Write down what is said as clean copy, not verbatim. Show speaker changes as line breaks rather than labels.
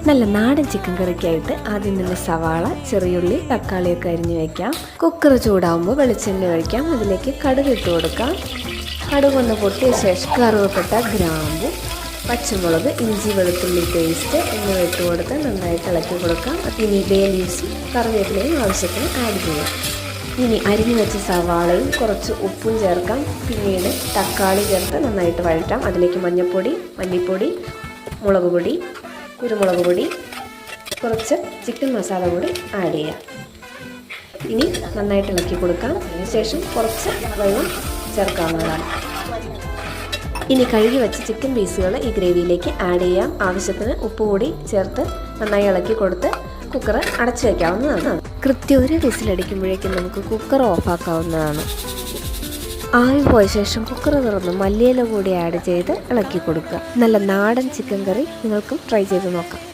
നല്ല നാടൻ ചിക്കൻ കറിക്കായിട്ട് ആദ്യം തന്നെ സവാള, ചെറിയുള്ളി, തക്കാളിയൊക്കെ അരിഞ്ഞ് വയ്ക്കാം. കുക്കർ ചൂടാകുമ്പോൾ വെളിച്ചെണ്ണ ഒഴിക്കാം. അതിലേക്ക് കടുക് ഇട്ട് കൊടുക്കാം. കടുക് ഒന്ന് പൊട്ടിയ ശേഷം കറുവപ്പട്ട, ഗ്രാമ്പു, പച്ചമുളക്, ഇഞ്ചി വെളുത്തുള്ളി പേസ്റ്റ് എന്നിവ ഇട്ട് കൊടുത്ത് നന്നായിട്ട് ഇളക്കി കൊടുക്കാം. ഇനി ബേ ലീവ്സും കറിവേപ്പിലയും ആവശ്യത്തിന് ആഡ് ചെയ്യാം. ഇനി അരിഞ്ഞു വെച്ച സവാളയും കുറച്ച് ഉപ്പും ചേർക്കാം. പിന്നീട് തക്കാളി ചേർത്ത് നന്നായിട്ട് വഴറ്റാം. അതിലേക്ക് മഞ്ഞൾപ്പൊടി, മല്ലിപ്പൊടി, മുളക് പൊടി, കുരുമുളക് പൊടി, കുറച്ച് ചിക്കൻ മസാല കൂടി ആഡ് ചെയ്യാം. ഇനി നന്നായിട്ട് ഇളക്കി കൊടുക്കാം. അതിനുശേഷം കുറച്ച് വെള്ളം ചേർക്കാവുന്നതാണ്. ഇനി കഴുകി വെച്ച ചിക്കൻ പീസുകൾ ഈ ഗ്രേവിയിലേക്ക് ആഡ് ചെയ്യാം. ആവശ്യത്തിന് ഉപ്പ് കൂടി ചേർത്ത് നന്നായി ഇളക്കി കൊടുത്ത് കുക്കർ അടച്ചു വയ്ക്കാവുന്നതാണ്. കൃത്യം ഒരു വിസിലടിക്കുമ്പോഴേക്കും നമുക്ക് കുക്കർ ഓഫാക്കാവുന്നതാണ്. ആവി പോയ ശേഷം കുക്കർ തുറന്ന് മല്ലിയില കൂടി ആഡ് ചെയ്ത് ഇളക്കി കൊടുക്കുക. നല്ല നാടൻ ചിക്കൻ കറി നിങ്ങൾക്കും ട്രൈ ചെയ്ത് നോക്കാം.